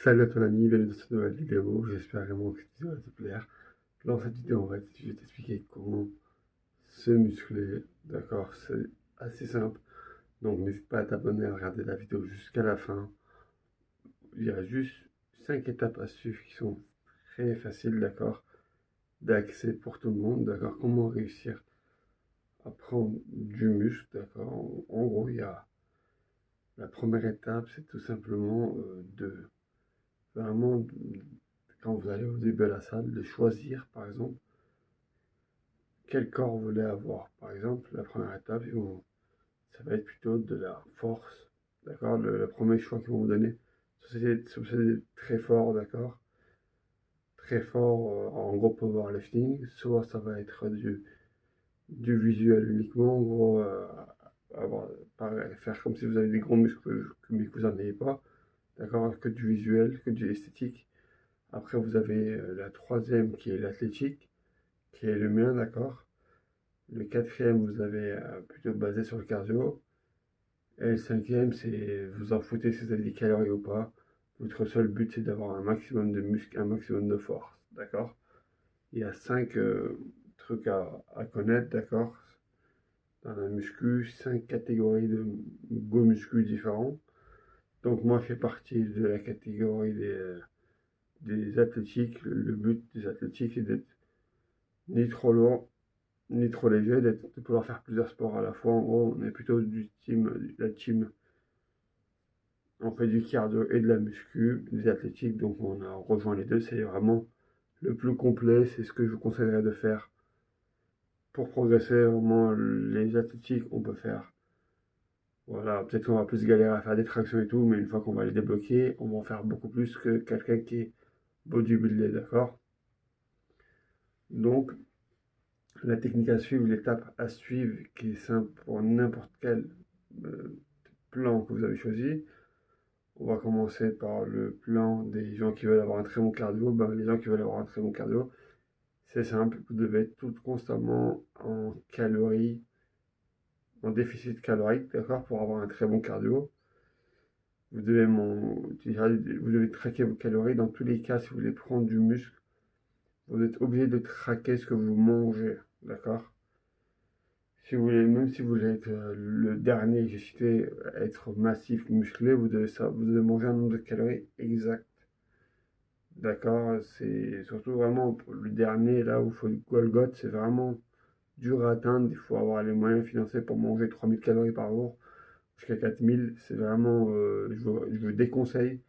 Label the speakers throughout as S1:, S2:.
S1: Salut à ton ami, bienvenue dans cette nouvelle vidéo, j'espère vraiment que cette vidéo va te plaire. Dans cette vidéo, en fait, je vais t'expliquer comment se muscler, d'accord? C'est assez simple, donc n'hésite pas à t'abonner, à regarder la vidéo jusqu'à la fin. Il y a juste 5 étapes à suivre qui sont très faciles, d'accord? D'accès pour tout le monde, d'accord? Comment réussir à prendre du muscle, d'accord? En gros, il y a la première étape, c'est tout simplement de vraiment quand vous allez au début de la salle, de choisir, par exemple, quel corps vous voulez avoir. Par exemple, la première étape, ça va être plutôt de la force, d'accord? Le premier choix qu'ils vont vous donner, c'est très fort, d'accord? Très fort, en gros powerlifting, soit ça va être du visuel uniquement, en gros, avoir, faire comme si vous avez des gros muscles, mais que vous n'en avez pas, d'accord? Que du visuel, que du esthétique. Après, vous avez la troisième qui est l'athlétique, qui est le mien, d'accord? Le quatrième, vous avez plutôt basé sur le cardio. Et le cinquième, c'est vous en foutez si vous avez des calories ou pas. Votre seul but, c'est d'avoir un maximum de muscle, un maximum de force, d'accord? Il y a 5 trucs à connaître, d'accord? Dans la muscu, 5 catégories de go muscu différents. Donc moi, je fais partie de la catégorie des athlétiques. Le but des athlétiques est d'être ni trop lourd, ni trop léger, de pouvoir faire plusieurs sports à la fois. En gros, on est plutôt la team, on fait du cardio et de la muscu, des athlétiques, donc on a rejoint les deux. C'est vraiment le plus complet, c'est ce que je vous conseillerais de faire pour progresser. Vraiment, les athlétiques, on peut faire. Voilà, peut-être qu'on va plus galérer à faire des tractions et tout, mais une fois qu'on va les débloquer, on va en faire beaucoup plus que quelqu'un qui est bodybuildé, d'accord? Donc, la technique à suivre, l'étape à suivre, qui est simple pour n'importe quel euh, plan que vous avez choisi. On va commencer par le plan des gens qui veulent avoir un très bon cardio. Ben, les gens qui veulent avoir un très bon cardio, c'est simple, vous devez être tout constamment en calories, en déficit calorique, d'accord, pour avoir un très bon cardio. Vous devez traquer vos calories. Dans tous les cas, si vous voulez prendre du muscle, vous êtes obligé de traquer ce que vous mangez, d'accord? Si vous voulez, même si vous voulez être le dernier, j'ai cité, être massif, musclé, vous devez manger un nombre de calories exact. D'accord, c'est surtout vraiment pour le dernier, là où il faut le Golgoth, c'est vraiment dur à atteindre. Il faut avoir les moyens financiers pour manger 3000 calories par jour jusqu'à 4000. C'est vraiment, je vous déconseille,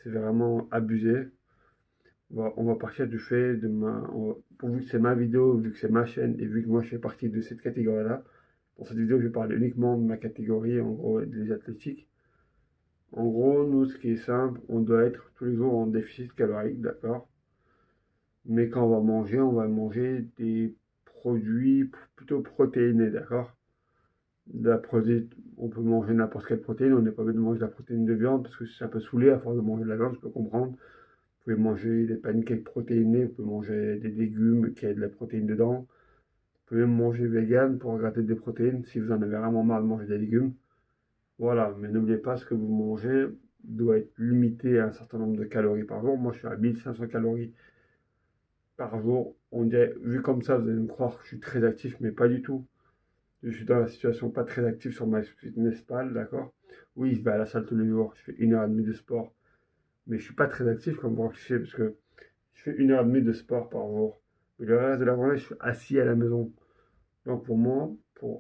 S1: c'est vraiment abusé. On va partir du fait pour vu que c'est ma vidéo, vu que c'est ma chaîne et vu que moi je fais partie de cette catégorie-là, dans cette vidéo je vais parler uniquement de ma catégorie, en gros des athlétiques. En gros, nous, ce qui est simple, on doit être tous les jours en déficit calorique, d'accord? Mais quand on va manger des produits plutôt protéinés, d'accord? De la protéine, on peut manger n'importe quelle protéine, on n'est pas obligé de manger de la protéine de viande parce que ça peut saouler à force de manger de la viande, je peux comprendre. Vous pouvez manger des pancakes protéinés, vous pouvez manger des légumes qui a de la protéine dedans. Vous pouvez même manger vegan pour gratter des protéines si vous en avez vraiment marre de manger des légumes. Voilà, mais n'oubliez pas ce que vous mangez doit être limité à un certain nombre de calories par jour. Moi, je suis à 1500 calories par jour. On dirait, vu comme ça, vous allez me croire que je suis très actif, mais pas du tout. Je suis dans la situation pas très active sur ma fitness pal, d'accord? Oui, je vais à la salle tous les jours, je fais 1h30 de sport, mais je suis pas très actif comme vous le savez, parce que je fais 1h30 de sport par jour. Mais le reste de la journée, je suis assis à la maison. Donc pour moi,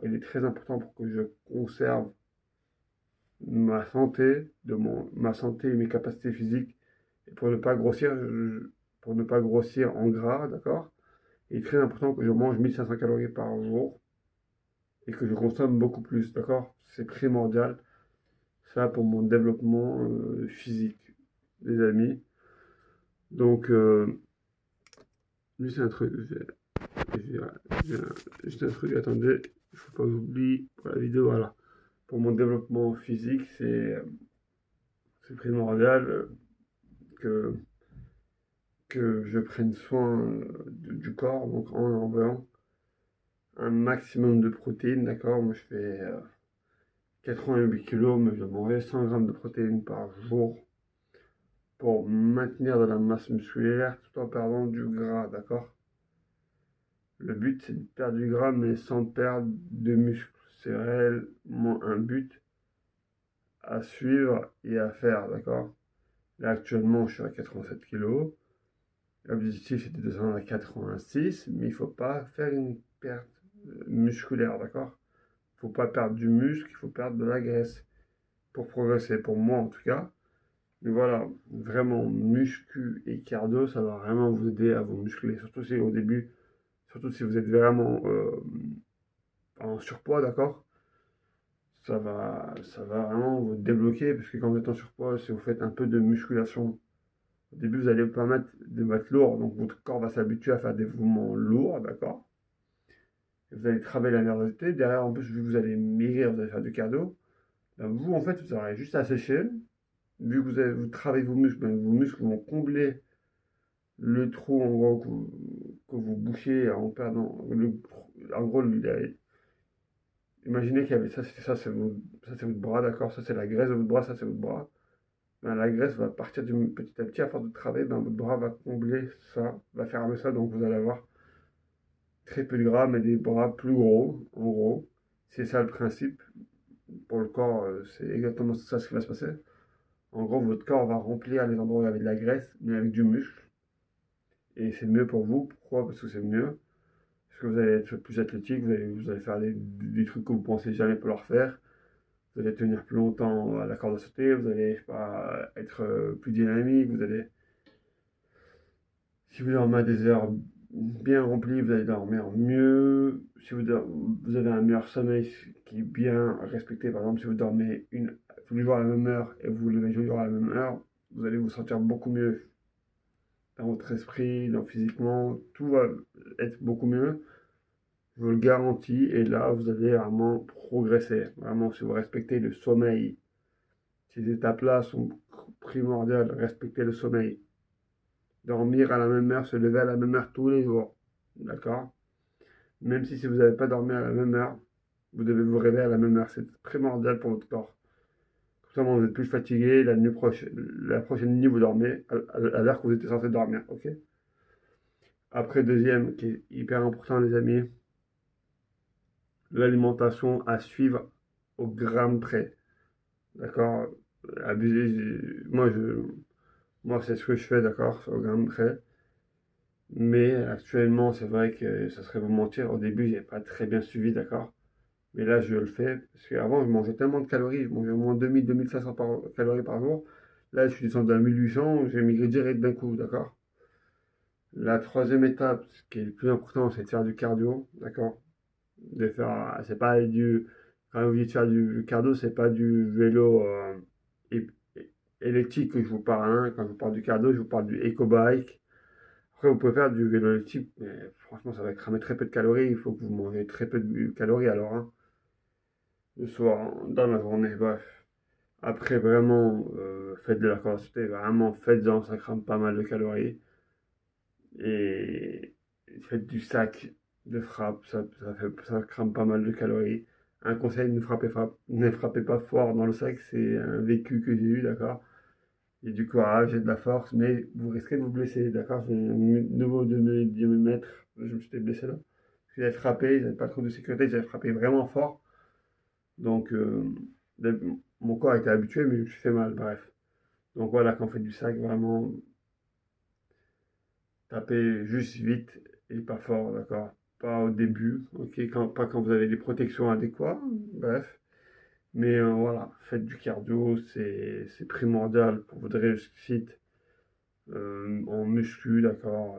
S1: il est très important pour que je conserve ma santé et mes capacités physiques, et pour ne pas grossir en gras, d'accord? Il est très important que je mange 1500 calories par jour et que je consomme beaucoup plus, d'accord? C'est primordial, ça, pour mon développement physique, les amis. Donc, juste un truc, j'ai- juste un truc, attendez, il faut pas que j'oublie pour la vidéo, voilà. Pour mon développement physique, c'est primordial que, que je prenne soin du corps, donc en enlevant un maximum de protéines, d'accord? Moi, je fais 88 kilos, mais je dois manger 100 grammes de protéines par jour pour maintenir de la masse musculaire tout en perdant du gras, d'accord? Le but, c'est de perdre du gras, mais sans perdre de muscle. C'est réellement un but à suivre et à faire, d'accord? Là, actuellement, je suis à 87 kg. L'objectif, c'était de descendre à 86, mais il ne faut pas faire une perte musculaire, d'accord? Il ne faut pas perdre du muscle, il faut perdre de la graisse pour progresser, pour moi en tout cas. Mais voilà, vraiment, muscu et cardio, ça va vraiment vous aider à vous muscler, surtout si au début, surtout si vous êtes vraiment en surpoids, d'accord? Ça va vraiment vous débloquer, parce que quand vous êtes en surpoids, si vous faites un peu de musculation, au début, vous allez permettre de mettre lourd, donc votre corps va s'habituer à faire des mouvements lourds, d'accord? Et vous allez travailler la nervosité. Derrière, en plus, vu que vous allez maigrir, vous allez faire du cardio. Ben, vous, en fait, vous aurez juste à sécher. Vu que vous travaillez vos muscles, ben, vos muscles vont combler le trou, en gros, que vous bouchez en perdant. En gros, imaginez qu'il y avait ça, c'était ça, c'est votre bras, d'accord? Ça, c'est la graisse de votre bras, ça, c'est votre bras. Ben, la graisse va partir petit à petit, à force de travailler, ben, votre bras va combler ça, va fermer ça, donc vous allez avoir très peu de gras, mais des bras plus gros, en gros. C'est ça le principe. Pour le corps, c'est exactement ça ce qui va se passer. En gros, votre corps va remplir les endroits où il y avait de la graisse, mais avec du muscle. Et c'est mieux pour vous. Pourquoi? Parce que c'est mieux. Parce que vous allez être plus athlétique, vous allez faire des trucs que vous pensez jamais pouvoir faire. Vous allez tenir plus longtemps à la corde à sauter, vous allez, je sais pas, être plus dynamique, vous allez, si vous dormez à des heures bien remplies, vous allez dormir mieux. Si vous avez un meilleur sommeil qui est bien respecté, par exemple, si vous dormez tous les jours à la même heure et vous vous levez tous les jours à la même heure, vous allez vous sentir beaucoup mieux dans votre esprit, physiquement, tout va être beaucoup mieux. Je vous le garantis. Et là, vous allez vraiment progresser. Vraiment, si vous respectez le sommeil, ces étapes-là sont primordiales. Respecter le sommeil. Dormir à la même heure, se lever à la même heure tous les jours. D'accord? Même si vous n'avez pas dormi à la même heure, vous devez vous réveiller à la même heure. C'est primordial pour votre corps. Tout simplement, vous êtes plus fatigué. La prochaine nuit, vous dormez à l'heure que vous étiez censé dormir. Ok? Après, deuxième, qui est hyper important, les amis, l'alimentation à suivre au gramme près. D'accord? Moi, c'est ce que je fais, d'accord, au gramme près. Mais actuellement, c'est vrai que ça serait vous mentir. Au début, j'ai pas très bien suivi, d'accord? Mais là, je le fais. Parce qu'avant, je mangeais tellement de calories. Je mangeais au moins 2000-2500 calories par jour. Là, je suis descendu à 1800. J'ai migré direct d'un coup, d'accord? La troisième étape, ce qui est le plus important, c'est de faire du cardio, d'accord? C'est pas quand vous dites faire du cardio, c'est pas du vélo é- électrique que je vous parle, hein. Quand je vous parle du cardio, je vous parle du eco-bike. Après, vous pouvez faire du vélo électrique, mais franchement, ça va cramer très peu de calories. Il faut que vous mangez très peu de calories alors, hein, le soir, dans la journée, bref. Après, vraiment, faites de la course à pied, vraiment, faites-en, ça crame pas mal de calories. Et faites du sac de frappe, ça crame pas mal de calories. Un conseil, ne frappez pas fort dans le sac, c'est un vécu que j'ai eu, d'accord? J'ai du courage, j'ai de la force, mais vous risquez de vous blesser, d'accord? C'est un nouveau de me mettre, je me suis blessé là. J'avais frappé, j'avais pas trop de sécurité, j'avais frappé vraiment fort. Donc, mon corps était habitué, mais je me suis fait mal, bref. Donc voilà, quand on fait du sac, vraiment, tapez juste vite et pas fort, d'accord? Pas au début, ok? Pas quand vous avez des protections adéquates, bref. Mais voilà, faites du cardio, c'est primordial pour votre réussite en muscu, d'accord?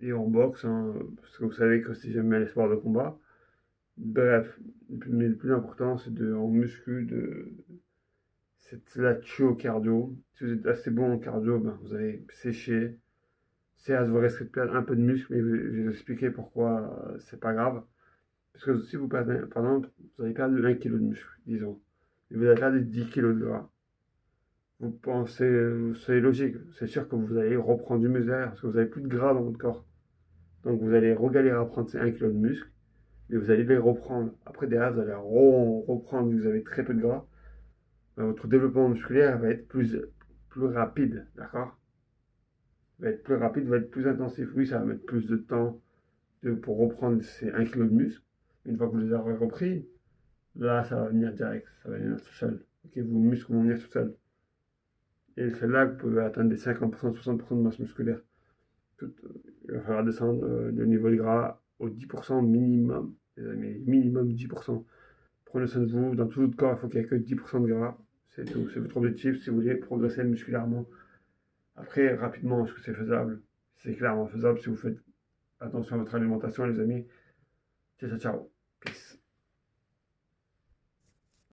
S1: Et en boxe, hein, parce que vous savez que si j'aime bien les sports de combat. Bref, mais le plus important, c'est en muscu, c'est la tuer au cardio. Si vous êtes assez bon en cardio, ben, vous allez sécher. Certes, vous risquez de perdre un peu de muscle, mais je vais vous expliquer pourquoi c'est pas grave. Parce que si vous perdez, par exemple, vous avez perdu 1 kg de muscle, disons, et vous avez perdu 10 kg de gras, vous pensez, c'est logique, c'est sûr que vous allez reprendre du muscle derrière, parce que vous n'avez plus de gras dans votre corps. Donc vous allez regaler à prendre ces 1 kg de muscle, et vous allez les reprendre. Après, derrière, vous allez reprendre, vu que vous avez très peu de gras. Ben, votre développement musculaire va être plus rapide, d'accord? Va être plus rapide, va être plus intensif. Oui, ça va mettre plus de temps pour reprendre ces 1 kg de muscle. Une fois que vous les aurez repris, là, ça va venir direct, ça va venir tout seul. Ok, vos muscles vont venir tout seuls. Et c'est là que vous pouvez atteindre des 50%, 60% de masse musculaire. Il va falloir descendre le niveau de gras au 10% minimum, les amis, minimum 10%. Prenez soin de vous, dans tout votre corps, il faut qu'il n'y ait que 10% de gras. C'est tout, c'est votre objectif si vous voulez progresser musculairement. Après, rapidement, est-ce que c'est faisable? C'est clairement faisable si vous faites attention à votre alimentation, les amis. C'est ça, ciao.